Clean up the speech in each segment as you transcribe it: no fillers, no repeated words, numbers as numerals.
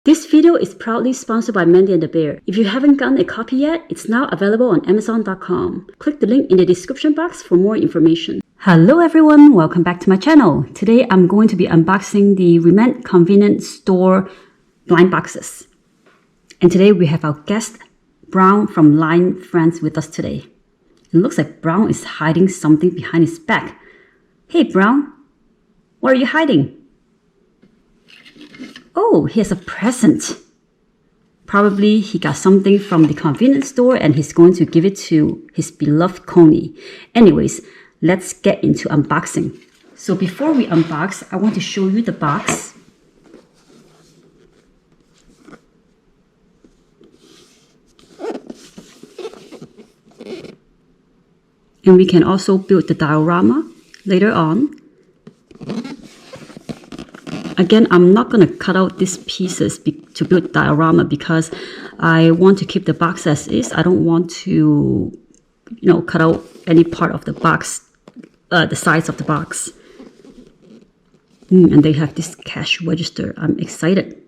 This video is proudly sponsored by Mandy and the Bear. If you haven't gotten a copy yet, it's now available on Amazon.com. Click the link in the description box for more information. Hello everyone, welcome back to my channel. Today I'm going to be unboxing the Re-Ment convenience store blind boxes. And today we have our guest, Brown from Line Friends with us today. It looks like Brown is hiding something behind his back. Hey Brown, what are you hiding? Oh, he has a present. Probably he got something from the convenience store and he's going to give it to his beloved Coney. Anyways, let's get into unboxing. So before we unbox, I want to show you the box. And we can also build the diorama later on. Again, I'm not going to cut out these pieces to build diorama because I want to keep the box as is. I don't want to, cut out any part of the box, the sides of the box. And they have this cash register. I'm excited.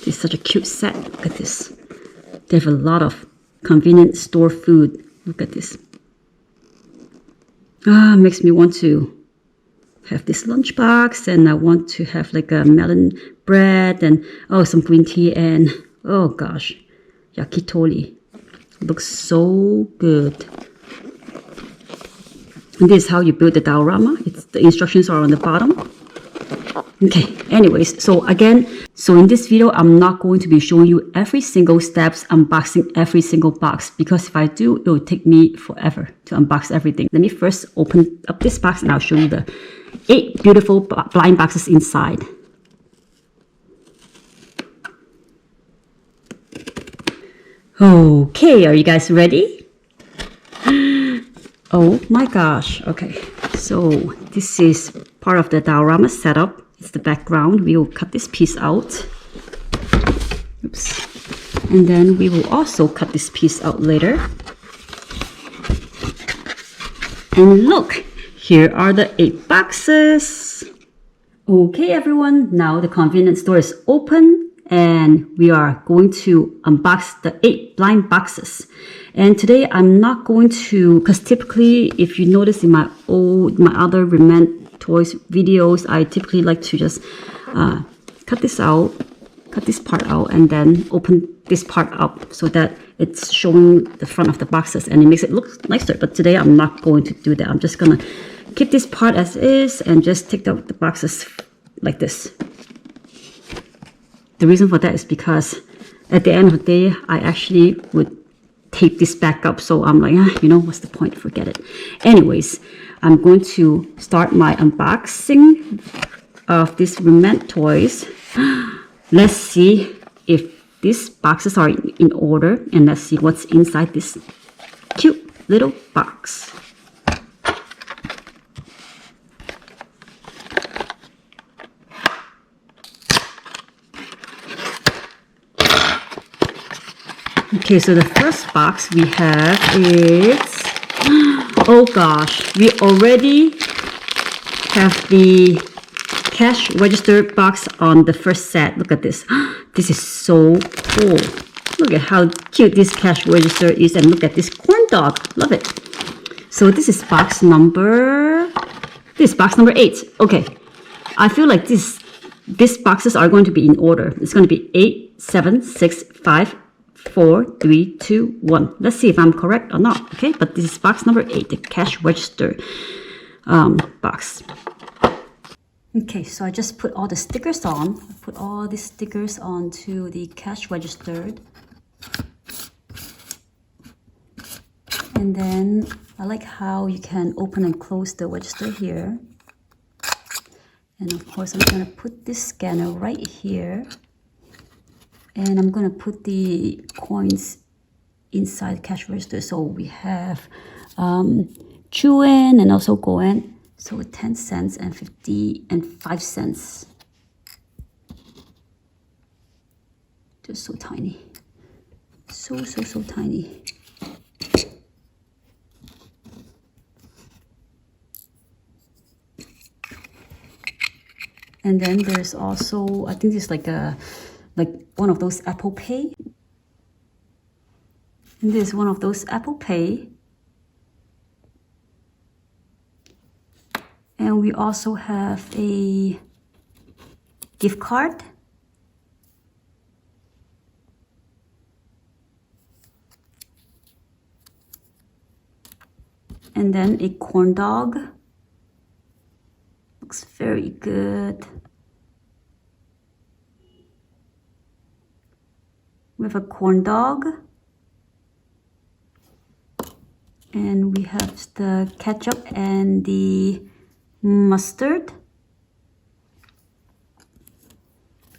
It's such a cute set. Look at this. They have a lot of convenience store food. Look at this. Makes me want to have this lunchbox, and I want to have like a melon bread and some green tea and oh gosh, yakitori. Looks so good. And this is how you build the diorama. The instructions are on the bottom. Okay, anyways, so in this video, I'm not going to be showing you every single steps unboxing every single box, because if I do, it will take me forever to unbox everything. Let me first open up this box and I'll show you the 8 beautiful blind boxes inside. Okay, are you guys ready? Oh my gosh. Okay, so this is part of the diorama setup. It's the background. We will cut this piece out. Oops. And then we will also cut this piece out later. And look, here are the 8 boxes. Okay, everyone, now the convenience store is open and we are going to unbox the 8 blind boxes. And today I'm not going to, because typically, if you notice in my other Re-Ment toys videos, I typically like to just cut this part out and then open this part up so that it's showing the front of the boxes and it makes it look nicer. But today I'm not going to do that. I'm just gonna keep this part as is and just take out the boxes like this. The reason for that is because at the end of the day, I actually would tape this back up. So I'm like, what's the point? Forget it. Anyways, I'm going to start my unboxing of these Re-Ment toys. Let's see if these boxes are in order, and let's see what's inside this cute little box. Okay, so the first box we have is, oh gosh, we already have the cash register box on the first set. Look at this. This is so cool. Look at how cute this cash register is, and look at this corn dog. Love it. So this is box number 8. Okay, I feel like these boxes are going to be in order. It's going to be 8, 7, 6, 5, 4, 3, 2, 1. Let's see if I'm correct or not. Okay, but this is box number 8, the cash register box. Okay, so I just put all the stickers on. I put all these stickers onto the cash register. And then I like how you can open and close the register here. And of course, I'm going to put this scanner right here. And I'm going to put the coins inside the cash register. So we have Chuan and also Goen. So 10 cents and 50 and 5 cents. Just so tiny. So tiny. And then there's also, I think it's like one of those Apple Pay. And this is one of those Apple Pay. And we also have a gift card. And then a corn dog. Looks very good. We have a corn dog. And we have the ketchup and the mustard.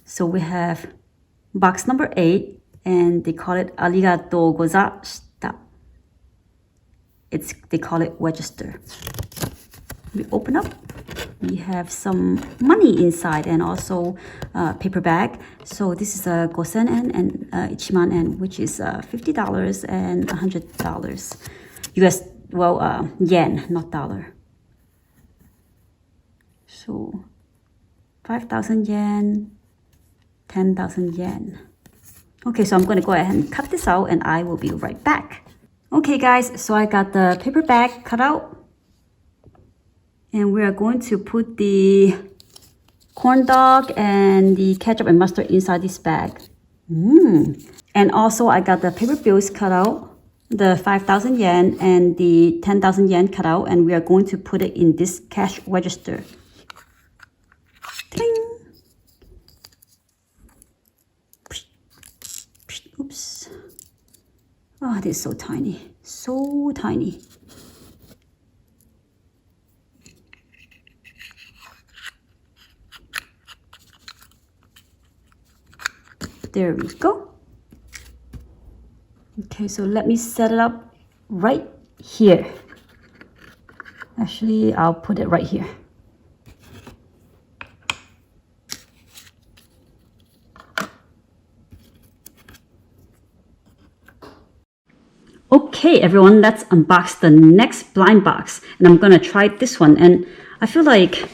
So we have box number 8, and they call it arigatou gozaimashita. They call it register. We open up. We have some money inside and also a paper bag. So this is a gosen yen and ichiman yen, which is $50 and $100. US, well, yen, not dollar. So 5,000 yen, 10,000 yen. Okay, so I'm going to go ahead and cut this out and I will be right back. Okay guys, so I got the paper bag cut out. And we are going to put the corn dog and the ketchup and mustard inside this bag. And also I got the paper bills cut out, the 5,000 yen and the 10,000 yen cut out, and we are going to put it in this cash register. Ding. Oops. Oh, it is so tiny. So tiny. There we go. Okay, so let me set it up right here. Actually, I'll put it right here. Okay, everyone, let's unbox the next blind box. And I'm going to try this one. And I feel like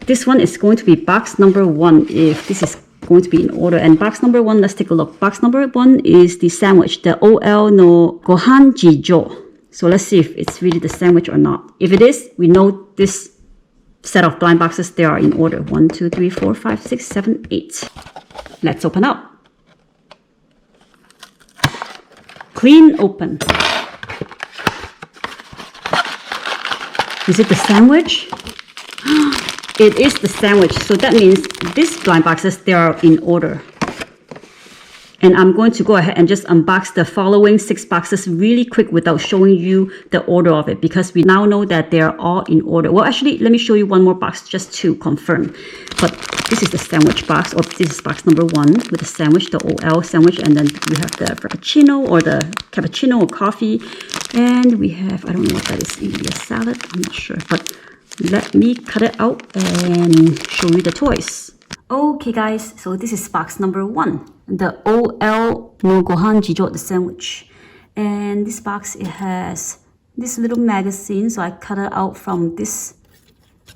this one is going to be box number 1 if this is going to be in order. And box number 1, let's take a look. Box number 1 is the sandwich, the OL no Gohan Jijo. So let's see if it's really the sandwich or not. If it is, we know this set of blind boxes, they are in order. 1, 2, 3, 4, 5, 6, 7, 8. Let's open up. Clean open. Is it the sandwich? It is the sandwich. So that means these blind boxes, they are in order. And I'm going to go ahead and just unbox the following 6 boxes really quick without showing you the order of it, because we now know that they are all in order. Well, actually, let me show you one more box just to confirm. But this is the sandwich box, or this is box number 1 with the sandwich, the OL sandwich, and then we have the frappuccino or the cappuccino or coffee. And we have, I don't know what that is, maybe a salad, I'm not sure. But let me cut it out and show you the toys. Okay guys, so this is box number 1, the OL no Gohan Jijo, the sandwich. And this box, it has this little magazine, so I cut it out from this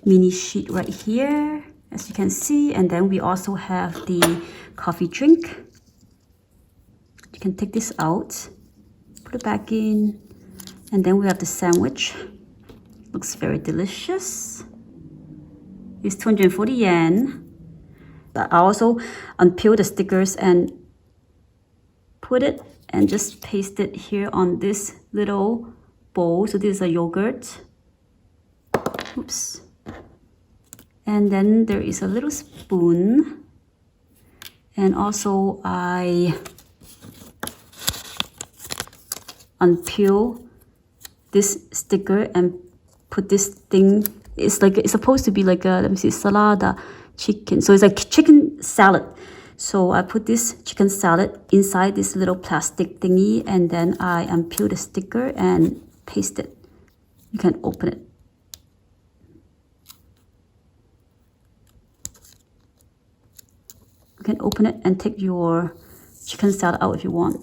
mini sheet right here, as you can see. And then we also have the coffee drink. You can take this out, put it back in, and then we have the sandwich. Looks very delicious. It's 240 yen. I also unpeel the stickers and put it and just paste it here on this little bowl. So this is a yogurt. Oops. And then there is a little spoon. And also I unpeel this sticker and put this thing. It's supposed to be like a, let me see, salada chicken. So it's like chicken salad. So I put this chicken salad inside this little plastic thingy, and then I unpeel the sticker and paste it. You can open it. You can open it and take your chicken salad out if you want.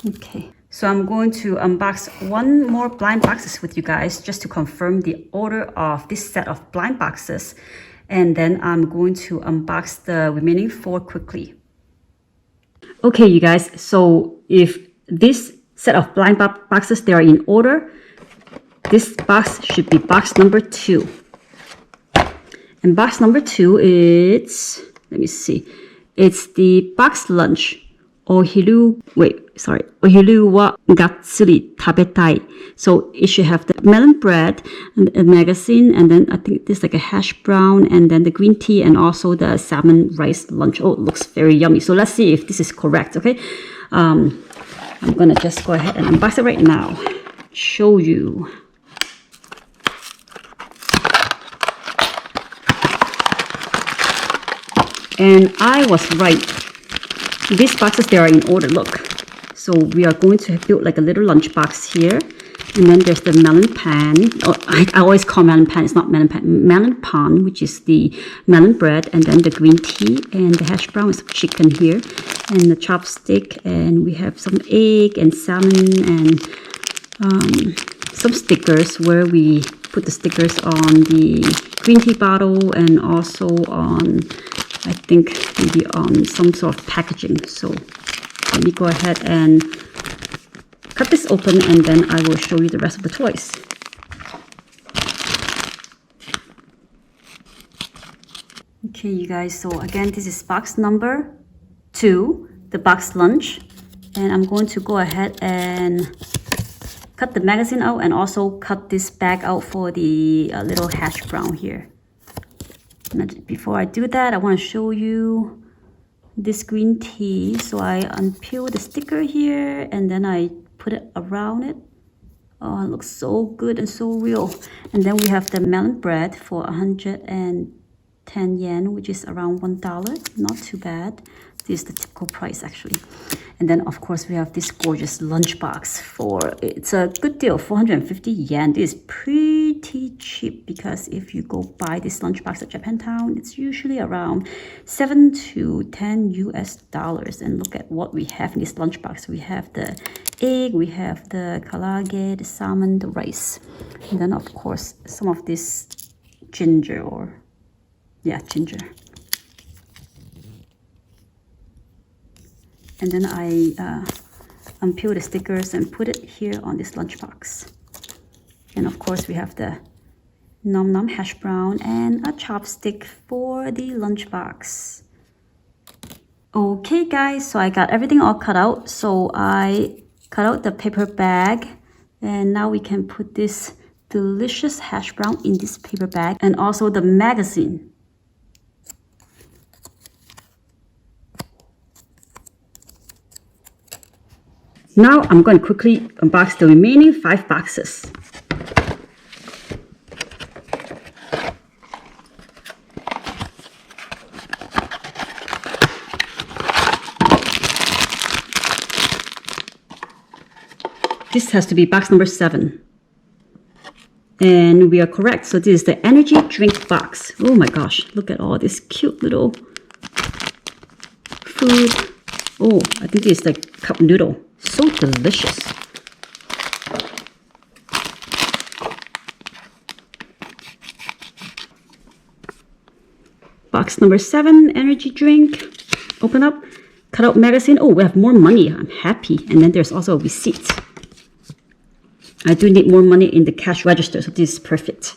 Okay, so So I'm going to unbox one more blind boxes with you guys just to confirm the order of this set of blind boxes. And then I'm going to unbox the remaining 4 quickly. Okay, you guys, so if this set of blind boxes, they are in order, this box should be box number 2. And box number 2 is, let me see, it's the box lunch. Ohiru wa gatsuri tabetai. So it should have the melon bread and a magazine, and then I think there's like a hash brown, and then the green tea, and also the salmon rice lunch. Oh, it looks very yummy. So let's see if this is correct, okay? I'm gonna just go ahead and unbox it right now. Show you. And I was right. These boxes, they are in order, look. So we are going to build like a little lunch box here. And then there's the melon pan. Oh, I always call melon pan, it's not melon pan. Melon pan, which is the melon bread, and then the green tea, and the hash brown is chicken here. And the chopstick, and we have some egg and salmon, and some stickers where we put the stickers on the green tea bottle, and also on, I think, maybe on some sort of packaging. So let me go ahead and cut this open, and then I will show you the rest of the toys. Okay, you guys, so again, this is box number 2, the box lunch. And I'm going to go ahead and cut the magazine out, and also cut this bag out for the little hash brown here. Before I do that, I want to show you this green tea. So I unpeel the sticker here, and then I put it around it. Oh, it looks so good and so real. And then we have the melon bread for 110 yen, which is around $1. Not too bad. This is the typical price actually. And then of course we have this gorgeous lunchbox for, it's a good deal, 450 yen. This is pretty cheap, because if you go buy this lunchbox at Japantown, it's usually around 7 to 10 US dollars. And look at what we have in this lunchbox. We have the egg, we have the karaage, the salmon, the rice, and then of course some of this ginger, or yeah, ginger. And then I unpeel the stickers and put it here on this lunchbox. And of course we have the nom nom hash brown and a chopstick for the lunchbox. Okay guys, so I got everything all cut out. So I cut out the paper bag, and now we can put this delicious hash brown in this paper bag, and also the magazine. Now I'm going to quickly unbox the remaining 5 boxes. This has to be box number 7. And we are correct. So this is the energy drink box. Oh my gosh, look at all this cute little food. Oh, I think this is like cup noodle. So delicious. Box number 7, energy drink. Open up, cut out magazine. Oh, we have more money. I'm happy. And then there's also a receipt. I do need more money in the cash register, so this is perfect.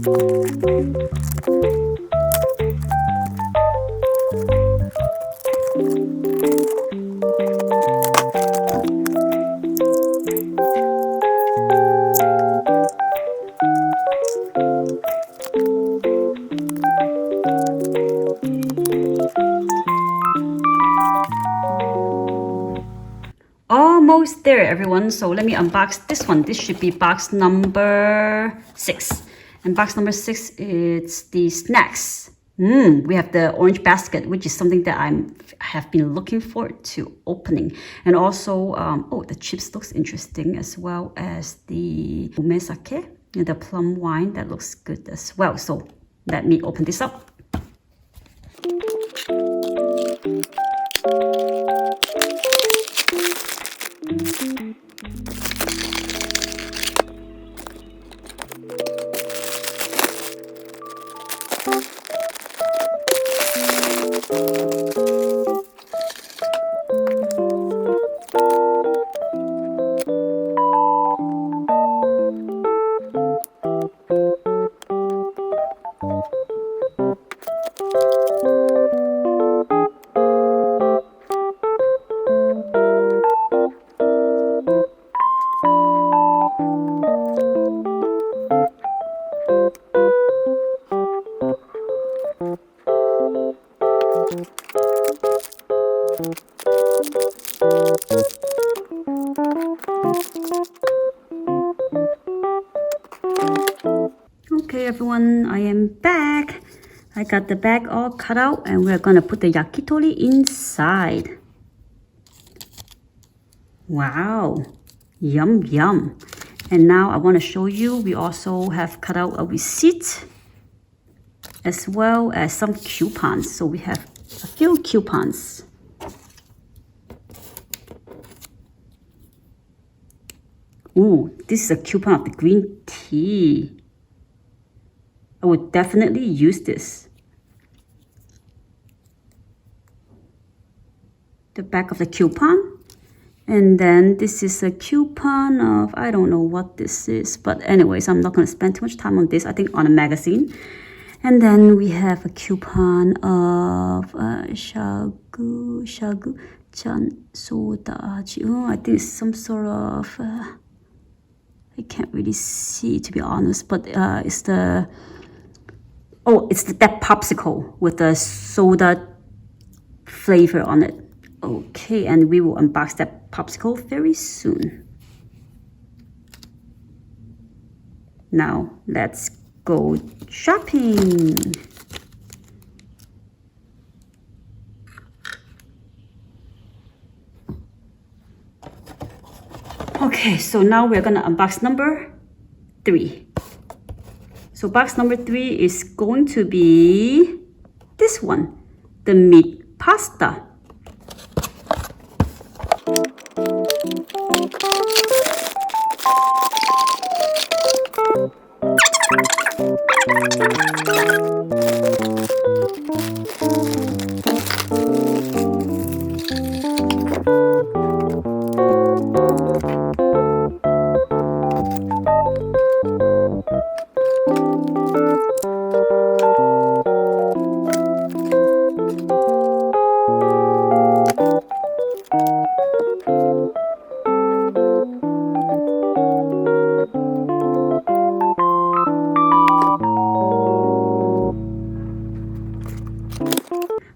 Almost there, everyone. So let me unbox this one. This should be box number 6. And box number 6, it's the snacks. We have the orange basket, which is something that I have been looking forward to opening. And also, the chips looks interesting, as well as the umesake, the plum wine, that looks good as well. So let me open this up. Okay, everyone, I am back. I got the bag all cut out, and we're gonna put the yakitori inside. Wow, yum yum. And now I want to show you, we also have cut out a receipt as well as some coupons. So we have a few coupons. Ooh, this is a coupon of the green tea. I would definitely use this. The back of the coupon. And then this is a coupon of, I don't know what this is. But anyways, I'm not going to spend too much time on this. I think on a magazine. And then we have a coupon of shagu chan soda. Oh, I think it's some sort of, I can't really see, to be honest. But it's the... Oh, it's that popsicle with the soda flavor on it. Okay, and we will unbox that popsicle very soon. Now, let's go shopping. Okay, so now we're gonna unbox number 3. So box number 3 is going to be this one, the meat pasta.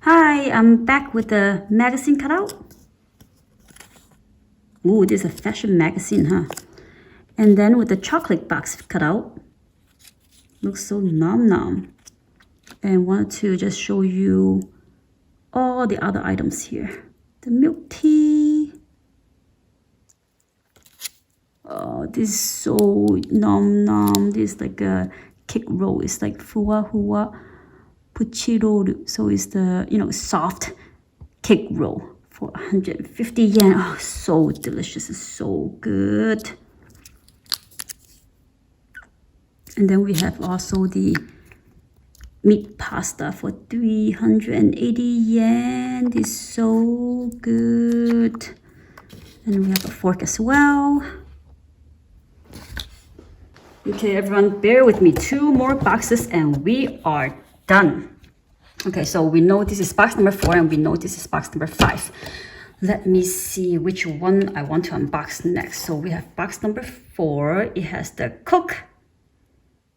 Hi, I'm back with the magazine cutout. Ooh, this is a fashion magazine, huh? And then with the chocolate box cutout. Looks so nom. And wanted to just show you all the other items here. The milk tea. Oh, this is so nom. This is like a cake roll. It's like fuwa hua puchiroru. So it's the, soft cake roll for 150 yen. Oh, so delicious. It's so good. And then we have also the meat pasta for 380 yen. This is so good. And we have a fork as well. Okay, everyone, bear with me. 2 more boxes and we are done. Okay, so we know this is box number 4 and we know this is box number 5. Let me see which one I want to unbox next. So we have box number 4. It has the Coke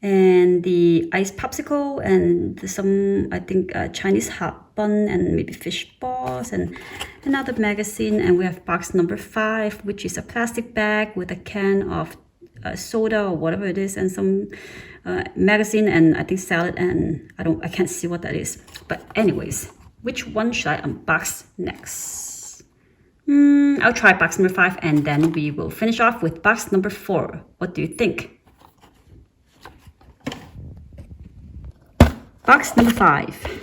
and the ice popsicle and some, I think, Chinese hot bun and maybe fish balls and another magazine. And we have box number 5, which is a plastic bag with a can of soda or whatever it is, and some magazine and I think salad, and I can't see what that is. But anyways, which one should I unbox next? I'll try box number 5 and then we will finish off with box number 4. What do you think? Box number 5.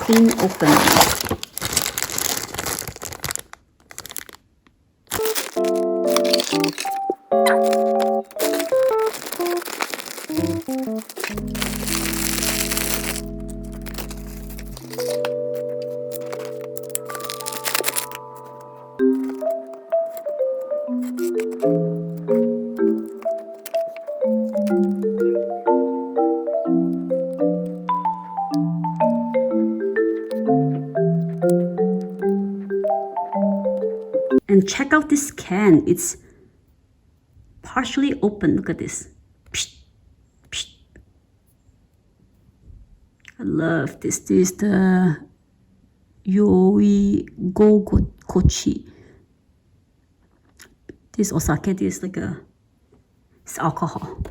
Clean open. And check out this can. It's partially open. Look at this. Psh, psh. I love this. This is the Yoi Go Kochi. This osake. This is like it's alcohol.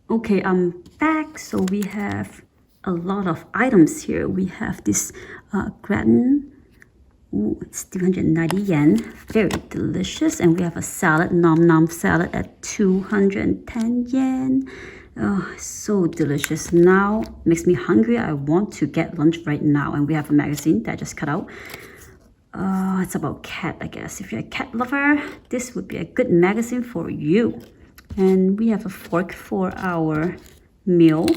Okay, I'm back. So we have a lot of items here. We have this gratin. Ooh, it's 390 yen. Very delicious. And we have a salad, nom nom salad at 210 yen. Oh, so delicious. Now makes me hungry. I want to get lunch right now. And we have a magazine that I just cut out. It's about cat, I guess. If you're a cat lover, this would be a good magazine for you. And we have a fork for our meal.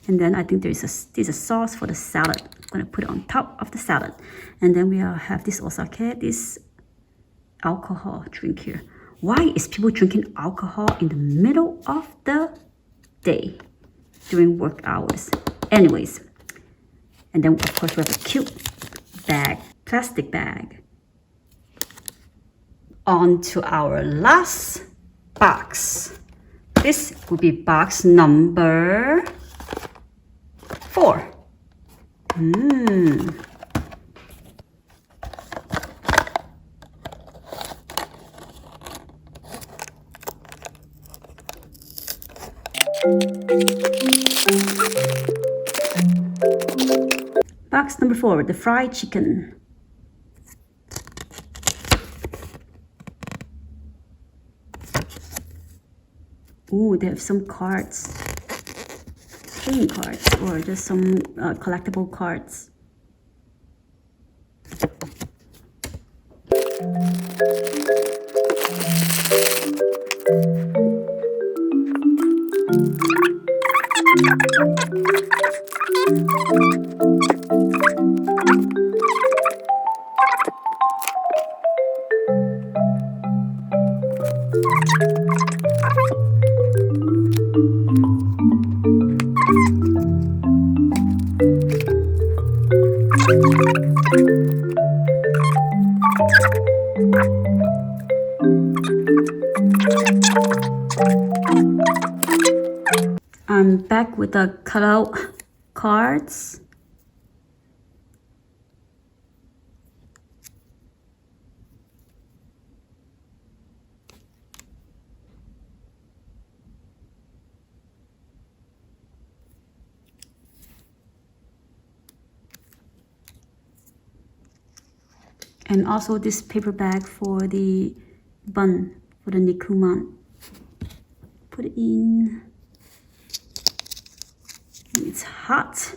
And then I think there's a sauce for the salad. I'm gonna put it on top of the salad. And then we have this osake, this alcohol drink here. Why is people drinking alcohol in the middle of the day during work hours? Anyways, and then of course we have a cute bag, plastic bag. On to our last box. This will be box number 4. Box number 4, the fried chicken. Ooh, they have some cards, playing cards, or just some collectible cards. I'm back with the cutout cards. And also this paper bag for the bun, for the nikuman. Put it in. It's hot.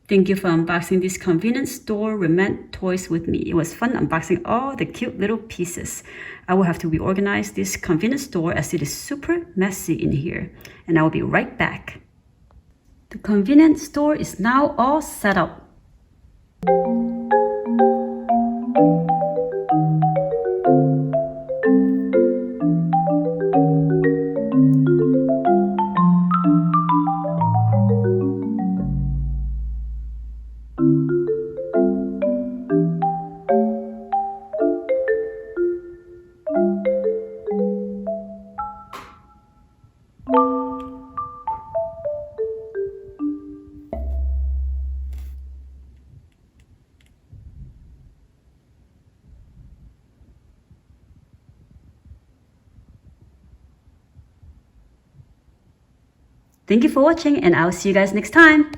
Thank you for unboxing this convenience store Re-Ment toys with me. It was fun unboxing all the cute little pieces. I will have to reorganize this convenience store as it is super messy in here. And I will be right back. The convenience store is now all set up. Thank you for watching, and I'll see you guys next time.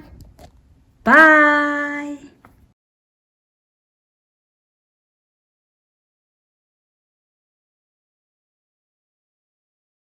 Bye!